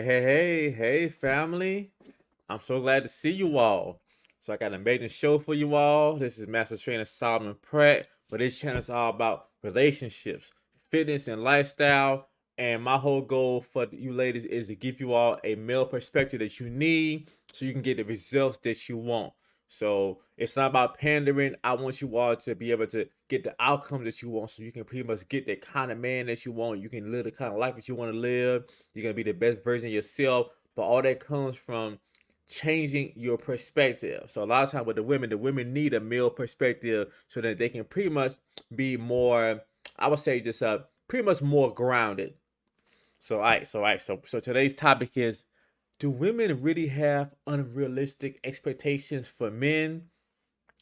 Hey, family. I'm so glad to see you all. So, I got an amazing show for you all. This is Master Trainer Solomon Pratt, but this channel is all about relationships, fitness, and lifestyle. And my whole goal for you ladies is to give you all a male perspective that you need so you can get the results that you want. So, it's not about pandering. I want you all to be able to get the outcome that you want so you can pretty much get the kind of man that you want. You can live the kind of life that you want to live. You're going to be the best version of yourself. But all that comes from changing your perspective. So a lot of times with the women need a male perspective so that they can pretty much be more, I would say, just pretty much more grounded. So today's topic is: do women really have unrealistic expectations for men?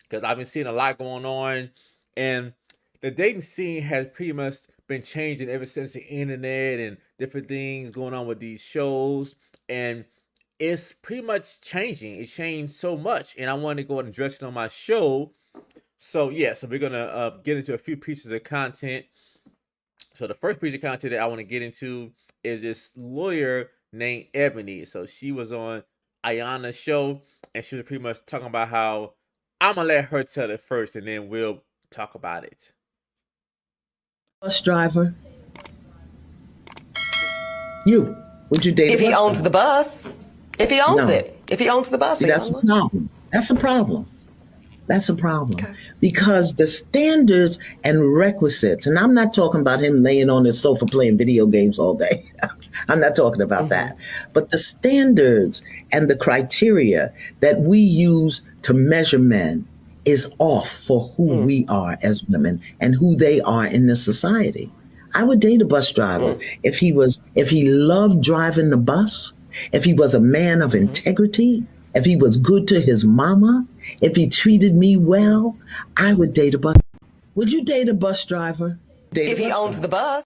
Because I've been seeing a lot going on, and the dating scene has pretty much been changing ever since the internet and different things going on with these shows, and it's pretty much changing. It changed so much, and I wanted to go and address it on my show. So yeah, so we're gonna get into a few pieces of content. So the first piece of content that I want to get into is this lawyer named Ebony. So she was on Ayana's show, and she was pretty much talking about how I'm gonna let her tell it first, and then we'll talk about it. Bus driver. You. Would you date If a he bus owns driver? the bus, if he owns No. it, if he owns the bus, See, that's a problem. That's a problem. That's a problem. Okay. Because the standards and requisites, and I'm not talking about him laying on his sofa playing video games all day. I'm not talking about that. But the standards and the criteria that we use to measure men is off for who we are as women and who they are in this society. I would date a bus driver if he loved driving the bus, if he was a man of integrity, if he was good to his mama, if he treated me well. I would date a bus. Would you date a bus driver? If he owns the bus.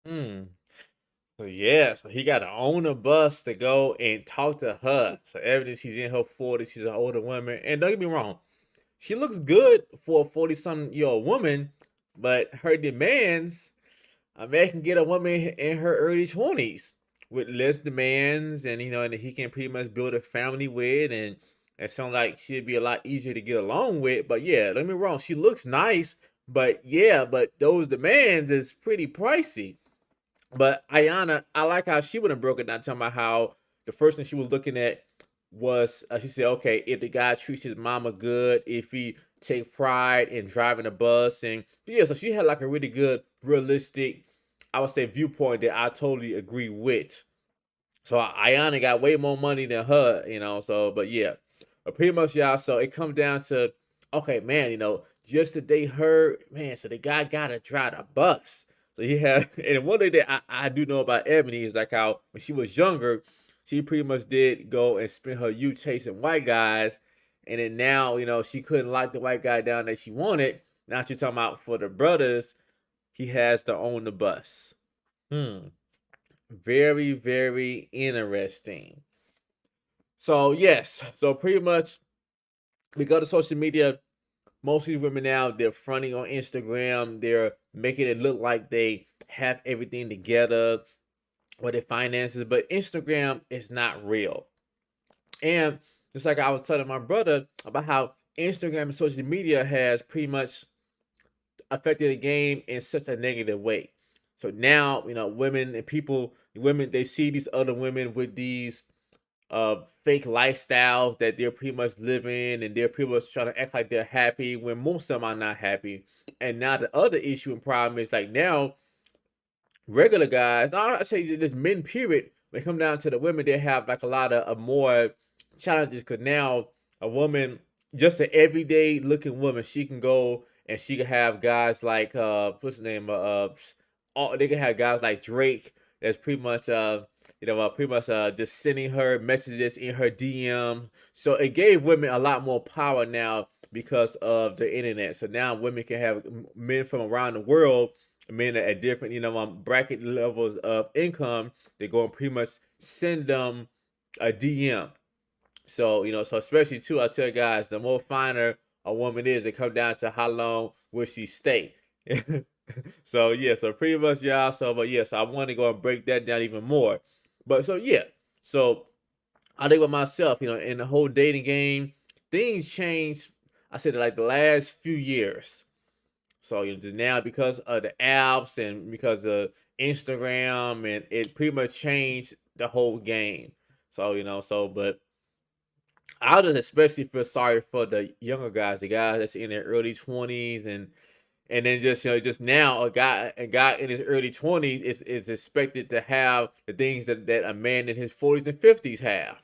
Hmm. So yeah, so he got to own a bus to go and talk to her. So evidence she's in her 40s, she's an older woman. And don't get me wrong, she looks good for a 40-something-year-old woman, but her demands, a man can get a woman in her early 20s with less demands, and and he can pretty much build a family with, and it sounds like she'd be a lot easier to get along with. But yeah, don't get me wrong, she looks nice, but yeah, but those demands is pretty pricey. But Ayana, I like how she would have broken down, talking about how the first thing she was looking at was, she said, okay, if the guy treats his mama good, if he take pride in driving a bus, and yeah, so she had like a really good, realistic, I would say, viewpoint that I totally agree with. So Ayana got way more money than her. So, but yeah, but pretty much, y'all. So it comes down to, okay, man, just to date her, man. So the guy gotta drive the bus. So he had, and one thing that I do know about Ebony is like how when she was younger, she pretty much did go and spend her youth chasing white guys, and then now, she couldn't lock the white guy down that she wanted. Now she's talking about for the brothers, he has to own the bus. Very, very interesting. So yes, so pretty much we go to social media. Most of these women now, they're fronting on Instagram. They're making it look like they have everything together with their finances, but Instagram is not real. And just like I was telling my brother about how Instagram and social media has pretty much affected the game in such a negative way. So now, women and women, they see these other women with these fake lifestyles that they're pretty much living, and they're pretty much trying to act like they're happy when most of them are not happy. And now the other issue and problem is, like, now regular guys, now I say this men period, when it come down to the women, they have like a lot of more challenges, because now a woman, just an everyday looking woman, she can go and she can have guys like what's the name they can have guys like Drake that's pretty much just sending her messages in her DM. So it gave women a lot more power now because of the internet. So now women can have men from around the world, men at different bracket levels of income. They go and pretty much send them a DM. So so especially too, I tell guys, the more finer a woman is, it comes down to how long will she stay. So yeah, so pretty much y'all. So but yes, I want to go and break that down even more. But so yeah, so I think with myself, in the whole dating game, things change. I said like the last few years. So just now because of the apps and because of Instagram, and it pretty much changed the whole game. So but I just especially feel sorry for the younger guys, the guys that's in their early 20s, and then just now a guy in his early 20s is expected to have the things that a man in his 40s and 50s have.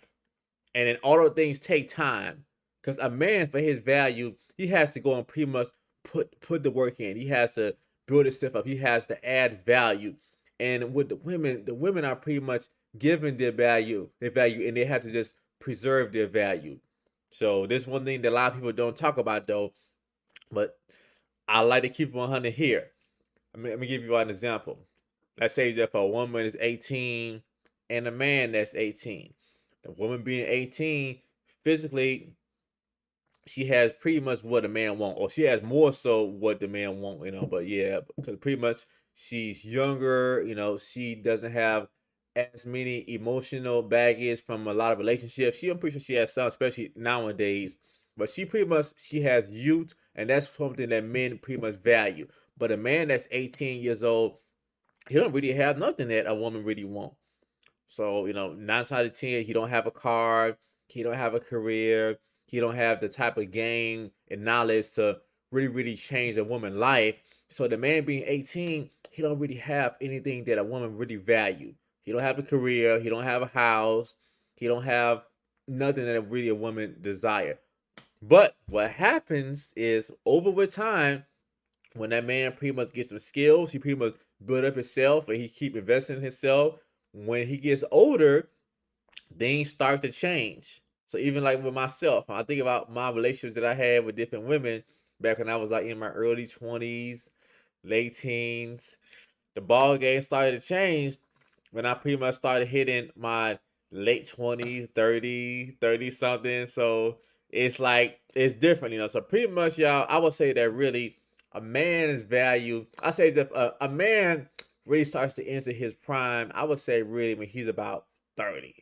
And then all those things take time. Because a man, for his value, he has to go and pretty much put the work in. He has to build his stuff up. He has to add value. And with the women are pretty much given their value, and they have to just preserve their value. So this one thing that a lot of people don't talk about though, but I like to keep it 100 here. Let me give you an example. Let's say that if a woman is 18 and a man that's 18. The woman being 18, physically, she has pretty much what a man want, or she has more so what the man want. But yeah, because pretty much she's younger, she doesn't have as many emotional baggage from a lot of relationships. I'm pretty sure she has some, especially nowadays. But she has youth, and that's something that men pretty much value. But a man that's 18 years old, he don't really have nothing that a woman really wants. So, 9 out of 10, he don't have a car, he don't have a career, he don't have the type of game and knowledge to really, really change a woman's life. So the man being 18, he don't really have anything that a woman really value. He don't have a career, he don't have a house, he don't have nothing that really a woman desire. But what happens is over with time, when that man pretty much gets some skills, he pretty much build up himself and he keep investing in himself. When he gets older, things start to change. So even like with myself, I think about my relationships that I had with different women back when I was like in my early 20s, late teens. The ball game started to change when I pretty much started hitting my late 20s, 30 something. So it's like it's different. So pretty much, y'all, I would say that really a man's value, I say that a man really starts to enter his prime, I would say really when he's about 30,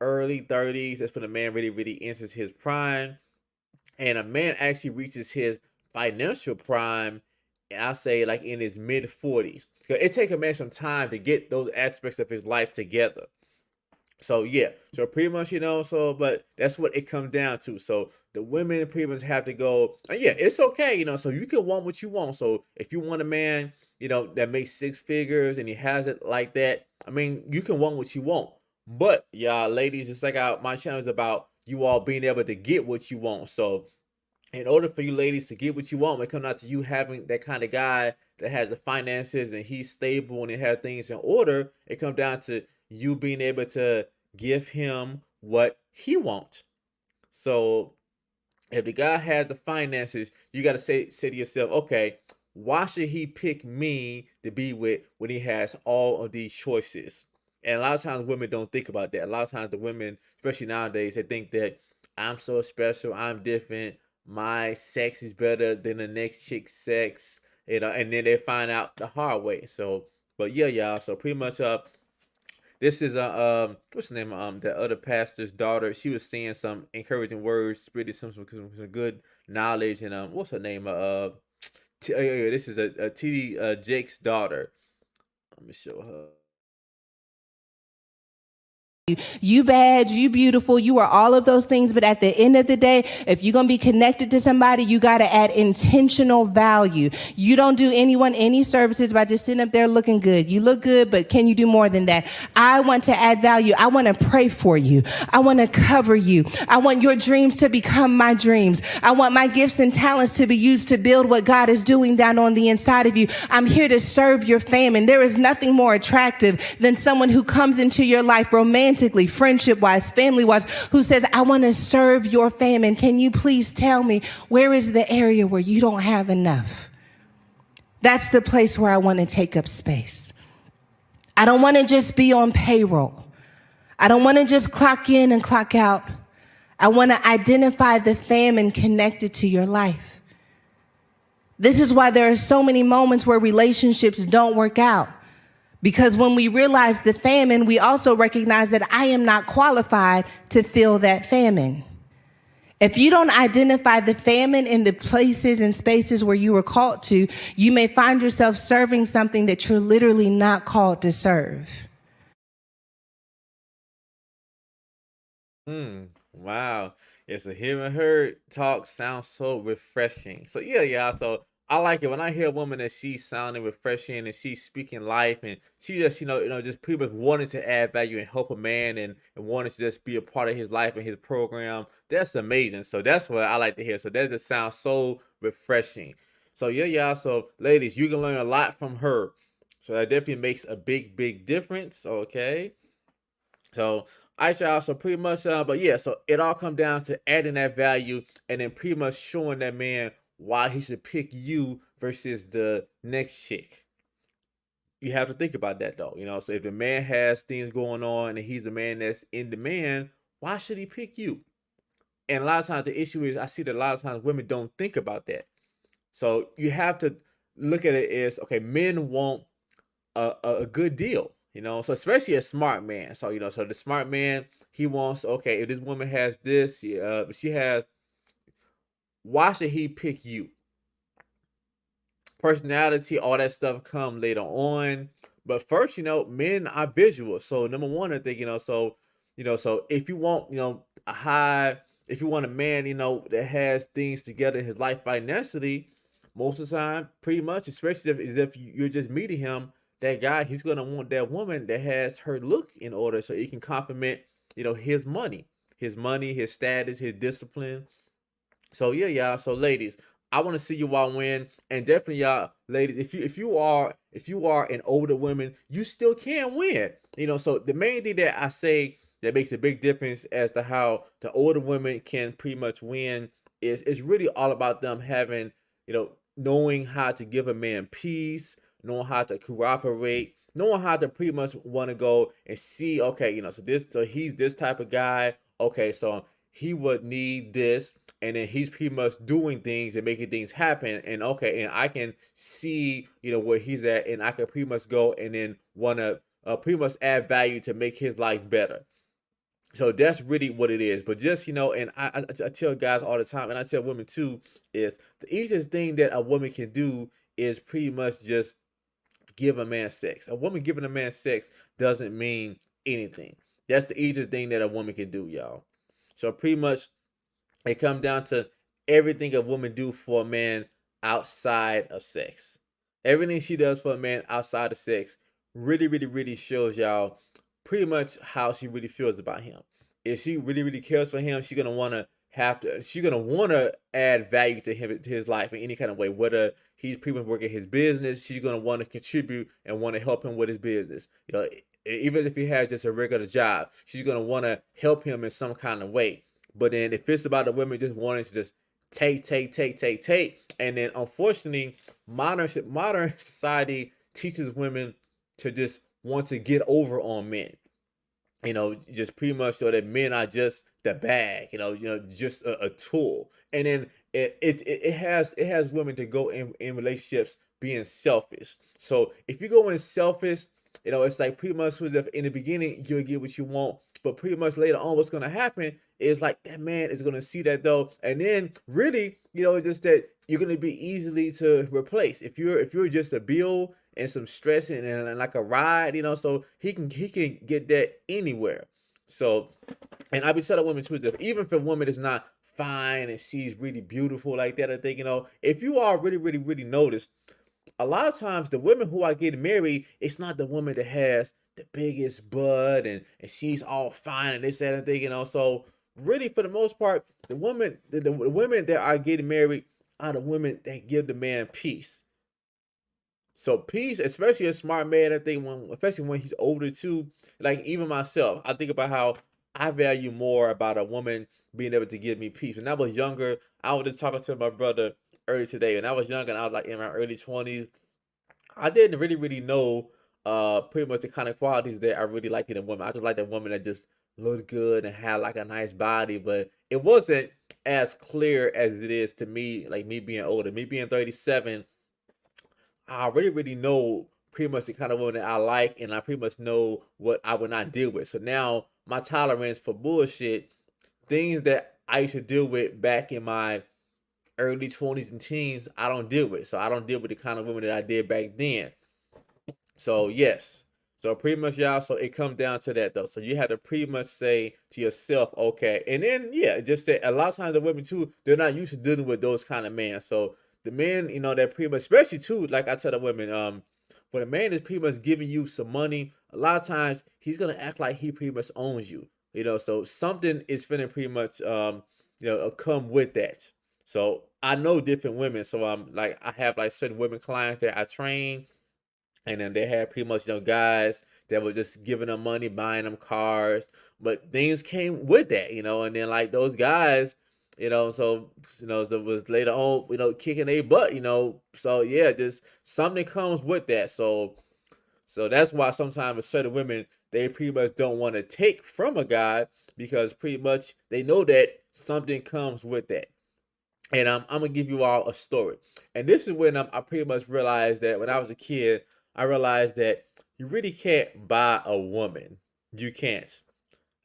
early 30s. That's when a man really, really enters his prime. And a man actually reaches his financial prime, and I say like in his mid 40s. It takes a man some time to get those aspects of his life together. So yeah, so pretty much, but that's what it comes down to. So the women pretty much have to go, and yeah, it's okay, so you can want what you want. So if you want a man, that makes 6 figures and he has it like that, I mean, you can want what you want. But y'all ladies, just like my channel is about you all being able to get what you want. So in order for you ladies to get what you want, it comes out to you having that kind of guy that has the finances and he's stable and he has things in order. It comes down to you being able to give him what he wants. So if the guy has the finances, you got to say to yourself, okay, why should he pick me to be with when he has all of these choices? And a lot of times women don't think about that. A lot of times the women, especially nowadays, they think that I'm so special, I'm different, my sex is better than the next chick's sex, and then they find out the hard way. So, but yeah, y'all. So pretty much, this is what's the name of the other pastor's daughter? She was saying some encouraging words, spreading some good knowledge, and what's her name? This is a TD Jake's daughter. Let me show her. You bad, you beautiful, you are all of those things. But at the end of the day, if you're going to be connected to somebody, you got to add intentional value. You don't do anyone any services by just sitting up there looking good. You look good, but can you do more than that? I want to add value. I want to pray for you. I want to cover you. I want your dreams to become my dreams. I want my gifts and talents to be used to build what God is doing down on the inside of you. I'm here to serve your family. There is nothing more attractive than someone who comes into your life romantically, friendship-wise, family-wise, who says, I want to serve your family. And can you please tell me, where is the area where you don't have enough? That's the place where I want to take up space. I don't want to just be on payroll. I don't want to just clock in and clock out. I want to identify the famine connected to your life. This is why there are so many moments where relationships don't work out. Because when we realize the famine, we also recognize that I am not qualified to fill that famine. If you don't identify the famine in the places and spaces where you were called to, you may find yourself serving something that you're literally not called to serve. Wow. Yeah, so hearing her talk sounds so refreshing. So yeah. So I like it when I hear a woman that she's sounding refreshing and she's speaking life and she just, just pretty much wanting to add value and help a man and wanting to just be a part of his life and his program. That's amazing. So that's what I like to hear. So that just sounds so refreshing. So yeah, y'all. So ladies, you can learn a lot from her. So that definitely makes a big difference. Okay. So I y'all, so pretty much, but yeah, so it all come down to adding that value and then pretty much showing that man why he should pick you versus the next chick. You have to think about that though, So if the man has things going on and he's the man that's in demand, why should he pick you? And a lot of times the issue is I see that a lot of times women don't think about that. So you have to look at it as okay, men want a good deal, So especially a smart man. So so the smart man he wants okay if this woman has this, she has. Why should he pick you? Personality, all that stuff come later on. But first, men are visual. So number one, I think so if you want a high, if you want a man that has things together in his life financially, most of the time, pretty much, especially if you're just meeting him, that guy he's gonna want that woman that has her look in order, so he can complement his money, his status, his discipline. So yeah, y'all. So ladies, I want to see you all win, and definitely y'all, ladies, if you are an older woman, you still can win. So the main thing that I say that makes a big difference as to how the older women can pretty much win is really all about them having knowing how to give a man peace, knowing how to cooperate, knowing how to pretty much want to go and see okay, so he's this type of guy. Okay, so he would need this and then he's pretty much doing things and making things happen and okay and I can see where he's at and I can pretty much go and then want to pretty much add value to make his life better. So that's really what it is. But just and I tell guys all the time and I tell women too is the easiest thing that a woman can do is pretty much just give a man sex. A woman giving a man sex doesn't mean anything. That's the easiest thing that a woman can do, y'all. So pretty much it comes down to everything a woman do for a man outside of sex. Everything she does for a man outside of sex really shows y'all pretty much how she really feels about him. If she really cares for him, she's gonna wanna add value to him to his life in any kind of way. Whether he's pretty much working his business, she's gonna want to contribute and want to help him with his business. Even if he has just a regular job, she's gonna want to help him in some kind of way. But then if it's about the women just wanting to just take, and then unfortunately, modern society teaches women to just want to get over on men. Just pretty much so that men are just the bag, just a tool. And then it has women to go in relationships being selfish. So if you go in selfish, it's like pretty much in the beginning you'll get what you want, but pretty much later on what's gonna happen is like that man is gonna see that though, and then really, just that you're gonna be easily to replace if you're just a bill and some stress and like a ride, so he can get that anywhere. So, and I be telling women too that even if a woman is not fine and she's really beautiful like that, I think if you are really noticed, a lot of times the women who are getting married, it's not the woman that has the biggest butt and she's all fine and this that and thing, So really, for the most part, the women that are getting married are the women that give the man peace. So peace, especially a smart man, I think especially when he's older too. Like even myself, I think about how I value more about a woman being able to give me peace. When I was younger, I was just talking to my brother earlier today. When I was younger, and I was like in my early 20s. I didn't really know pretty much the kind of qualities that I really liked in a woman. I just like that woman that just looked good and had like a nice body, but it wasn't as clear as it is to me, like me being older, me being 37. I really know pretty much the kind of woman that I like, and I pretty much know what I would not deal with. So now my tolerance for bullshit, things that I used to deal with back in my early 20s and teens, I don't deal with. So I don't deal with the kind of women that I did back then. So yes. So pretty much, y'all, so it comes down to that though. So you have to pretty much say to yourself, okay. And then yeah, just that a lot of times the women too, they're not used to dealing with those kind of men. So the men, that pretty much, especially too, like I tell the women, when a man is pretty much giving you some money, a lot of times he's gonna act like he pretty much owns you. So something is finna pretty much come with that. So I know different women. So like I have like certain women clients that I train, and then they had pretty much guys that were just giving them money, buying them cars, but things came with that, and then like those guys, so it was later on, kicking their butt, so yeah, just something comes with that. So that's why sometimes with certain women, they pretty much don't want to take from a guy, because pretty much they know that something comes with that. And I'm gonna give you all a story. And this is when I pretty much realized that when I was a kid, I realized that you really can't buy a woman. You can't.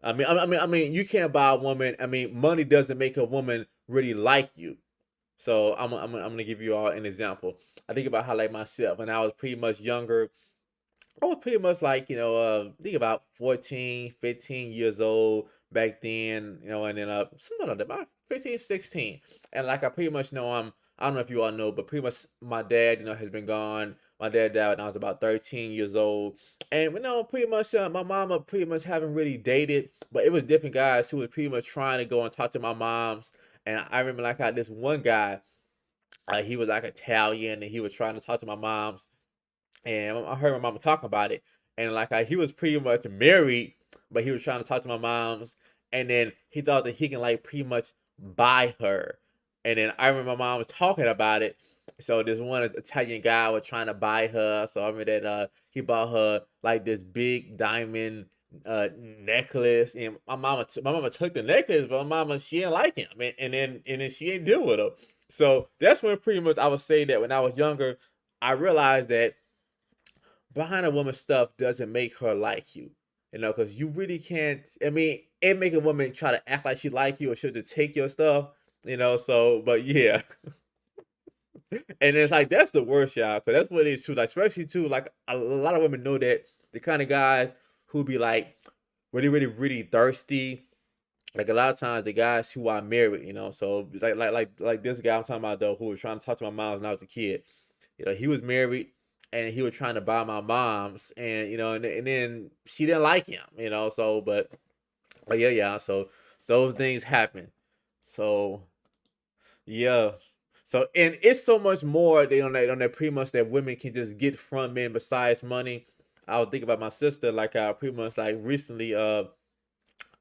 I mean, you can't buy a woman. I mean, money doesn't make a woman really like you. So I'm gonna give you all an example. I think about how like myself when I was pretty much younger. I was pretty much like, I think about 14, 15 years old back then, and then something like that, about 15, 16. And like I pretty much know I don't know if you all know, but pretty much my dad, has been gone. My dad died when I was about 13 years old. And pretty much my mama pretty much haven't really dated, but it was different guys who was pretty much trying to go and talk to my moms. And I remember like I had this one guy, he was like Italian, and he was trying to talk to my moms, and I heard my mama talking about it, and like he was pretty much married, but he was trying to talk to my mom's, and then he thought that he can like pretty much buy her, and then I remember my mom was talking about it. So this one Italian guy was trying to buy her. So I remember that he bought her like this big diamond necklace, and my mama took the necklace, but my mama, she didn't like him, and then she didn't deal with him. So that's when pretty much I would say that when I was younger, I realized that behind a woman's stuff doesn't make her like you. Because you really can't. I mean, it make a woman try to act like she like you, or she'll just take your stuff. So but yeah, and it's like that's the worst, y'all, because that's what it is too. Like especially too, like a lot of women know that the kind of guys who be like really, really, really thirsty. Like a lot of times the guys who are married, so like this guy I'm talking about though, who was trying to talk to my mom when I was a kid. He was married, and he was trying to buy my mom's, and and then she didn't like him, so but yeah, so those things happen. So yeah. So and it's so much more on that pretty much that women can just get from men besides money. I was thinking about my sister, like pretty much like recently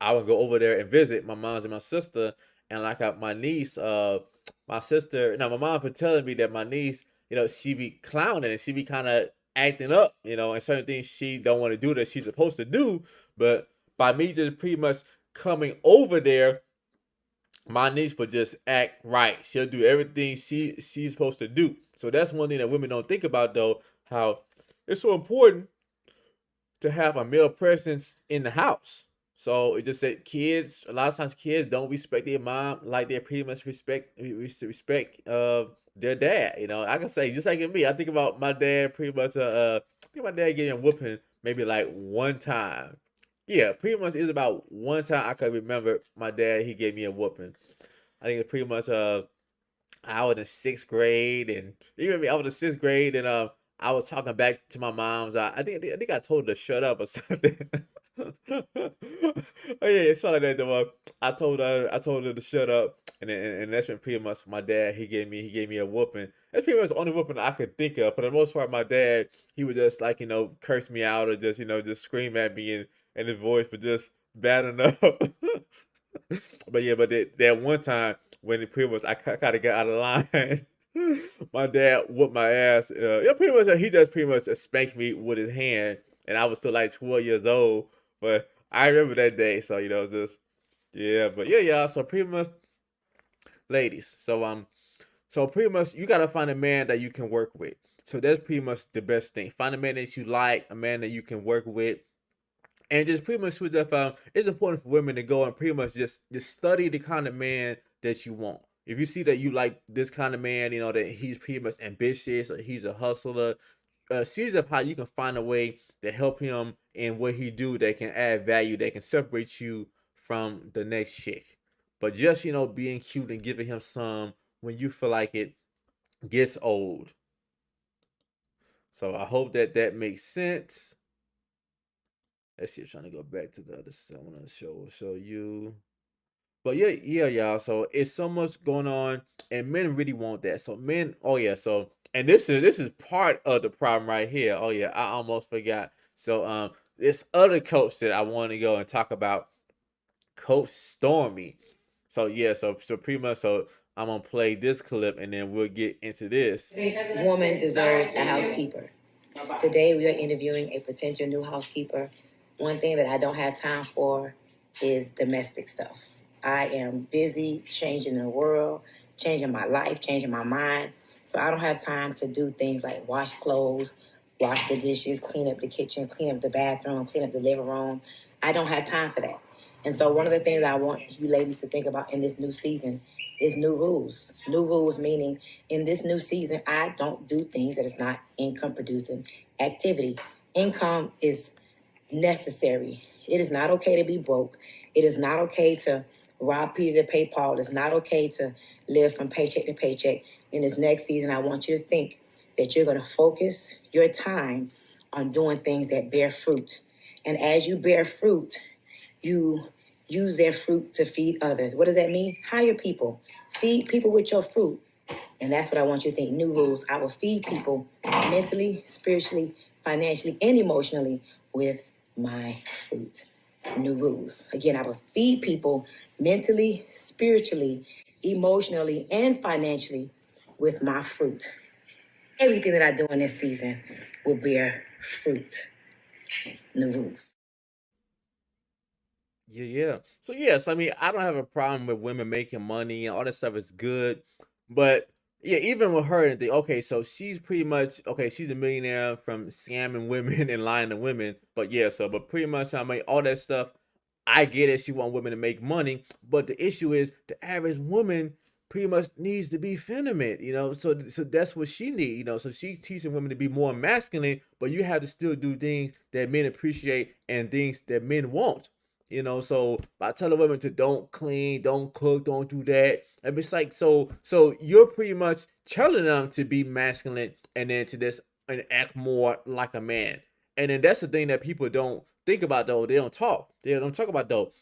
I would go over there and visit my mom's and my sister, and like my niece, my sister. Now my mom been telling me that my niece, she be clowning and she be kind of acting up, and certain things she don't want to do that she's supposed to do. But by me just pretty much coming over there, my niece would just act right. She'll do everything she's supposed to do. So that's one thing that women don't think about though, how it's so important to have a male presence in the house. So it just said kids, a lot of times kids don't respect their mom like they pretty much respect their dad. I can say just like in me, I think about my dad pretty much I think my dad gave me a whooping maybe like one time. Yeah, pretty much it's about one time I can remember my dad, he gave me a whooping. I think it's pretty much I was in sixth grade, and even me, I was in sixth grade, and I was talking back to my mom's. I think I told her to shut up or something. Oh yeah, it's something like that. Though. I told her to shut up, and that's when pretty much my dad he gave me a whooping. That's pretty much the only whooping I could think of. For the most part, my dad he would just like curse me out, or just scream at me, and his voice was just bad enough. But yeah, but that one time when it pretty much I kind of got out of line, my dad whooped my ass. Yeah, pretty much he just pretty much spanked me with his hand, and I was still like 12 years old. But I remember that day. So just yeah, but yeah, y'all. So pretty much, ladies. So pretty much, you gotta find a man that you can work with. So that's pretty much the best thing. Find a man that you like, a man that you can work with, and just pretty much switch up. It's important for women to go and pretty much just study the kind of man that you want. If you see that you like this kind of man, that he's pretty much ambitious or he's a hustler, series of how you can find a way to help him in what he do that can add value, that can separate you from the next chick. But just being cute and giving him some when you feel like it gets old. So I hope that makes sense. Let's see. I'm trying to go back to the other side. I want to show you. But yeah, y'all. So it's so much going on, and men really want that. So men, oh yeah. So and this is part of the problem right here. Oh yeah, I almost forgot. So this other coach that I want to go and talk about, Coach Stormy. So yeah, so pretty much, so I'm gonna play this clip, and then we'll get into this. Woman deserves a housekeeper. Today we are interviewing a potential new housekeeper. One thing that I don't have time for is domestic stuff. I am busy changing the world, changing my life, changing my mind. So I don't have time to do things like wash clothes, wash the dishes, clean up the kitchen, clean up the bathroom, clean up the living room. I don't have time for that. And so one of the things I want you ladies to think about in this new season is new rules. New rules meaning in this new season, I don't do things that is not income producing activity. Income is necessary. It is not okay to be broke. It is not okay to rob Peter to pay Paul. It's not okay to live from paycheck to paycheck. In this next season, I want you to think that you're going to focus your time on doing things that bear fruit. And as you bear fruit, you use their fruit to feed others. What does that mean? Hire people. Feed people with your fruit. And that's what I want you to think. New rules. I will feed people mentally, spiritually, financially, and emotionally with my fruit. New rules. Again, I will feed people mentally, spiritually, emotionally, and financially with my fruit. Everything that I do in this season will bear fruit. New rules. Yeah. So yes, I mean, I don't have a problem with women making money and all that stuff is good, but yeah, even with her and the okay, so she's pretty much okay. She's a millionaire from scamming women and lying to women, but yeah, but pretty much, I mean, all that stuff. I get it. She want women to make money, but the issue is the average woman pretty much needs to be feminine, So that's what she need, So she's teaching women to be more masculine, but you have to still do things that men appreciate and things that men want. So by telling women to don't clean, don't cook, don't do that, and it's like so you're pretty much telling them to be masculine and then to this and act more like a man. And then that's the thing that people don't think about though. They don't talk. They don't talk about though.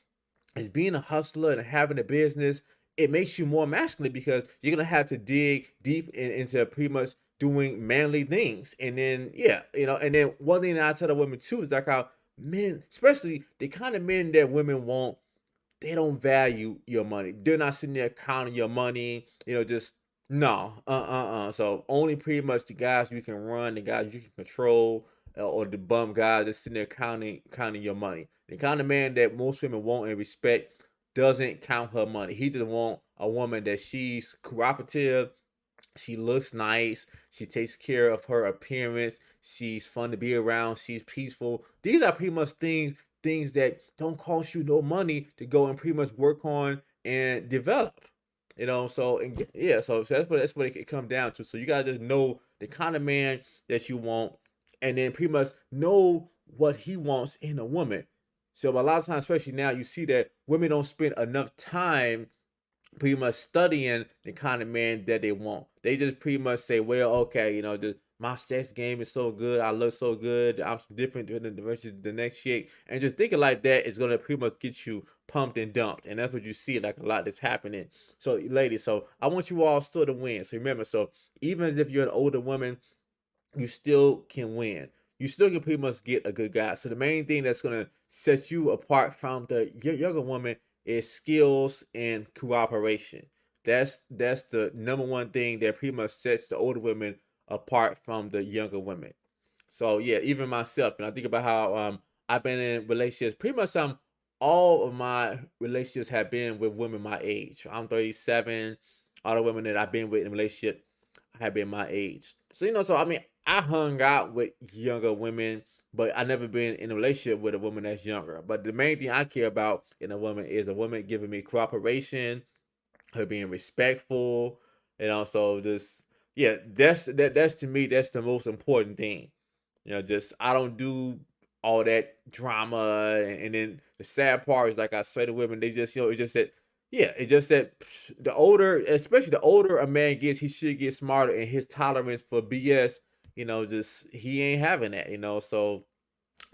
Is being a hustler and having a business, it makes you more masculine because you're gonna have to dig deep into pretty much doing manly things. And then yeah, and then one thing that I tell the women too is like how men, especially the kind of men that women want, they don't value your money. They're not sitting there counting your money, just no, So only pretty much the guys you can run, the guys you can control, or the bum guys that's sitting there counting your money. The kind of man that most women want and respect doesn't count her money. He just want a woman that she's cooperative, she looks nice. She takes care of her appearance. She's fun to be around. She's peaceful. These are pretty much things that don't cost you no money to go and pretty much work on and develop. So and yeah, so that's what it comes down to. So you gotta just know the kind of man that you want, and then pretty much know what he wants in a woman. So a lot of times, especially now, you see that women don't spend enough time pretty much studying the kind of man that they want. They just pretty much say, well, okay, my sex game is so good, I look so good, I'm different than the versus the next chick, and just thinking like that is gonna pretty much get you pumped and dumped, and that's what you see like a lot that's happening. So, ladies, so I want you all still to win. So remember, so even if you're an older woman, you still can win. You still can pretty much get a good guy. So the main thing that's gonna set you apart from the younger woman is skills and cooperation. That's the number one thing that pretty much sets the older women apart from the younger women. So yeah, even myself, and I think about how I've been in relationships. Pretty much all of my relationships have been with women my age. I'm 37. All the women that I've been with in a relationship have been my age. So so I mean, I hung out with younger women, but I never been in a relationship with a woman that's younger. But the main thing I care about in a woman is a woman giving me cooperation, her being respectful, and also just yeah, that's to me that's the most important thing. Just I don't do all that drama, and then the sad part is like I say to women, they just it's just that yeah, it's just that the older, especially the older a man gets, he should get smarter, and his tolerance for BS, just he ain't having that, so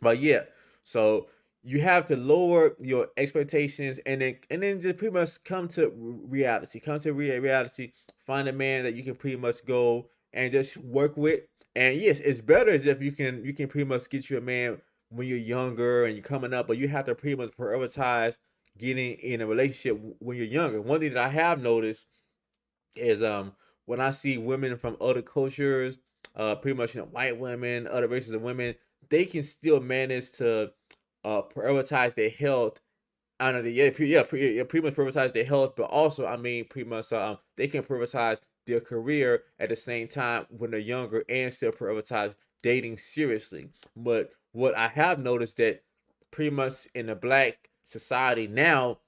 but yeah, so you have to lower your expectations, and then just pretty much come to reality. Come to reality. Find a man that you can pretty much go and just work with. And yes, it's better as if you can pretty much get you a man when you're younger and you're coming up, but you have to pretty much prioritize getting in a relationship when you're younger. One thing that I have noticed is when I see women from other cultures, pretty much white women, other races of women, they can still manage to prioritize their health. I know, pretty much prioritize their health, but also I mean pretty much they can prioritize their career at the same time when they're younger and still prioritize dating seriously. But what I have noticed that pretty much in the black society now,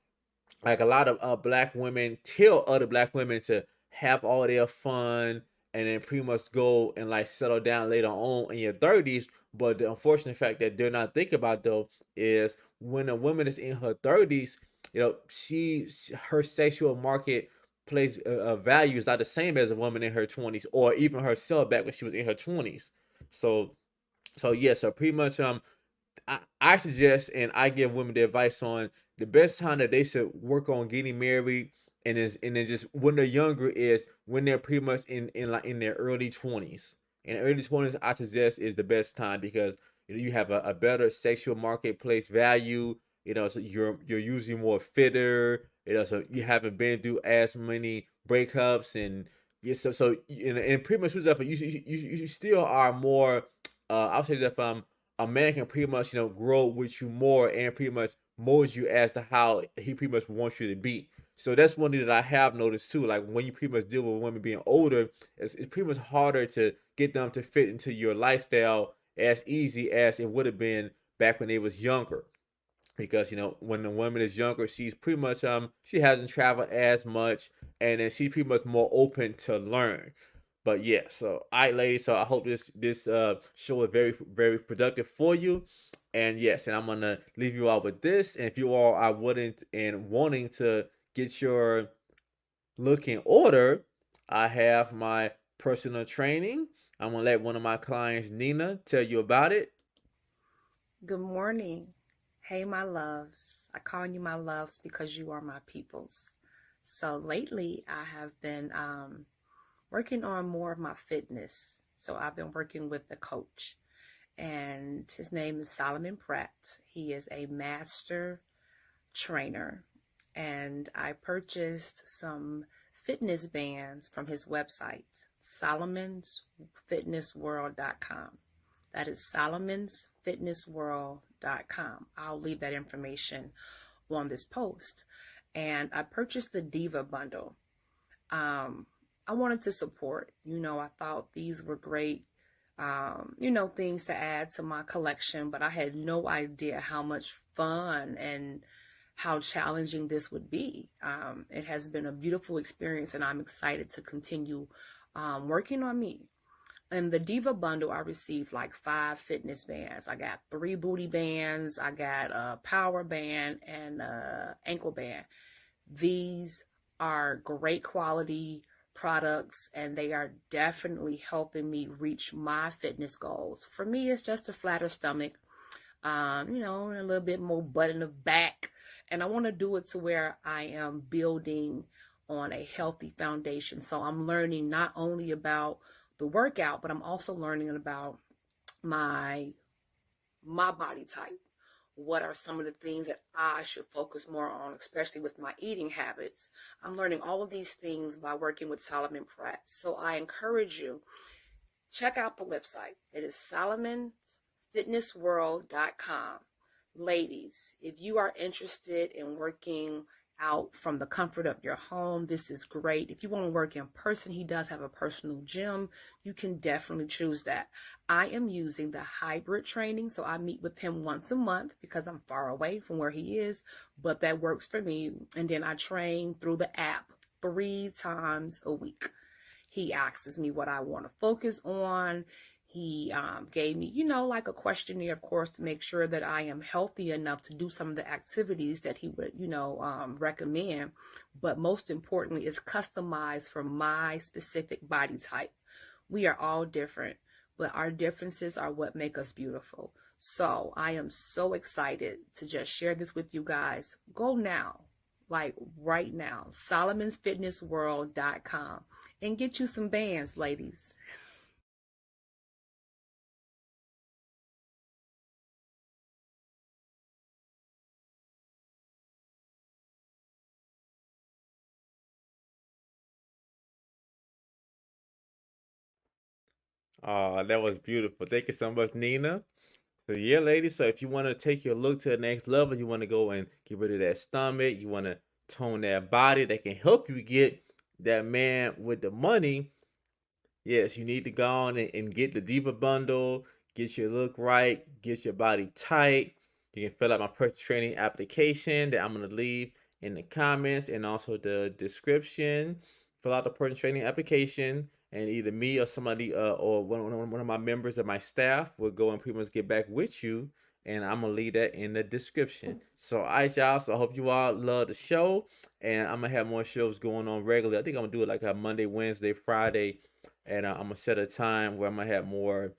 like a lot of black women tell other black women to have all their fun and then pretty much go and like settle down later on in your 30s. But the unfortunate fact that they're not thinking about though is when a woman is in her 30s, her sexual market place value is not the same as a woman in her 20s or even herself back when she was in her 20s. So yeah, so pretty much I suggest and I give women the advice on the best time that they should work on getting married and then just when they're younger is when they're pretty much in like in their early 20s. In the early 20s, I suggest is the best time because you have a better sexual marketplace value. So you're usually more fitter. So you haven't been through as many breakups and yeah. So and pretty much you still are more. I'll say that a man can pretty much grow with you more and pretty much mold you as to how he pretty much wants you to be. So that's one thing that I have noticed too. Like when you pretty much deal with women being older, it's pretty much harder to get them to fit into your lifestyle as easy as it would have been back when they was younger. Because when the woman is younger, she's pretty much she hasn't traveled as much, and then she's pretty much more open to learn. But yeah, so all right, ladies. So I hope this show is very very productive for you. And yes, and I'm gonna leave you all with this. And if you all are wanting to get your look in order, I have my personal training. I'm gonna let one of my clients, Nina, tell you about it. Good morning. Hey, my loves. I call you my loves because you are my peoples. So lately, I have been working on more of my fitness. So I've been working with the coach, and his name is Solomon Pratt. He is a master trainer, and I purchased some fitness bands from his website, solomonsfitnessworld.com. That is solomonsfitnessworld.com. I'll leave that information on this post. And I purchased the Diva bundle. I wanted to support, I thought these were great, things to add to my collection, but I had no idea how much fun and how challenging this would be. It has been a beautiful experience, and I'm excited to continue working on me. In the Diva bundle, I received like 5 fitness bands. I got 3 booty bands. I got a power band and a ankle band. These are great quality products, and they are definitely helping me reach my fitness goals. For me, it's just a flatter stomach, and a little bit more butt in the back. And I want to do it to where I am building on a healthy foundation. So I'm learning not only about the workout, but I'm also learning about my body type. What are some of the things that I should focus more on, especially with my eating habits? I'm learning all of these things by working with Solomon Pratt. So I encourage you, check out the website. It is solomonsfitnessworld.com. ladies, if you are interested in working out from the comfort of your home, this is great. If you want to work in person, he does have a personal gym. You can definitely choose that. I am using the hybrid training, so I meet with him once a month because I'm far away from where he is, but that works for me. And then I train through the app 3 times a week. He asks me what I want to focus on. He gave me, like a questionnaire, of course, to make sure that I am healthy enough to do some of the activities that he would, recommend. But most importantly, it's customized for my specific body type. We are all different, but our differences are what make us beautiful. So I am so excited to just share this with you guys. Go now, like right now, solomonsfitnessworld.com, and get you some bands, ladies. Oh, that was beautiful. Thank you so much, Nina. So yeah, ladies. So if you want to take your look to the next level, you want to go and get rid of that stomach, you want to tone that body, that can help you get that man with the money. Yes, you need to go on and get the Diva bundle, get your look right, get your body tight. You can fill out my personal training application that I'm gonna leave in the comments and also the description. Fill out the personal training application, and either me or somebody or one of my members of my staff will go and pretty much get back with you. And I'm gonna leave that in the description. So, all right, y'all. So I hope you all love the show, and I'm gonna have more shows going on regularly. I think I'm gonna do it like a Monday, Wednesday, Friday, and I'm gonna set a time where I'm gonna have more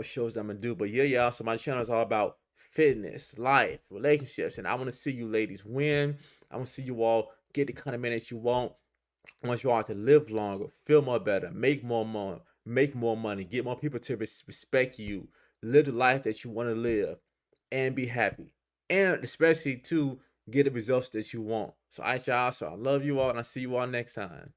shows that I'm gonna do. But yeah, y'all. So my channel is all about fitness, life, relationships, and I want to see you ladies win. I want to see you all get the kind of man that you want. I want you all to live longer, feel more better, make more money, get more people to respect you, live the life that you want to live, and be happy, and especially to get the results that you want. So, all right, y'all. So I love you all, and I see you all next time.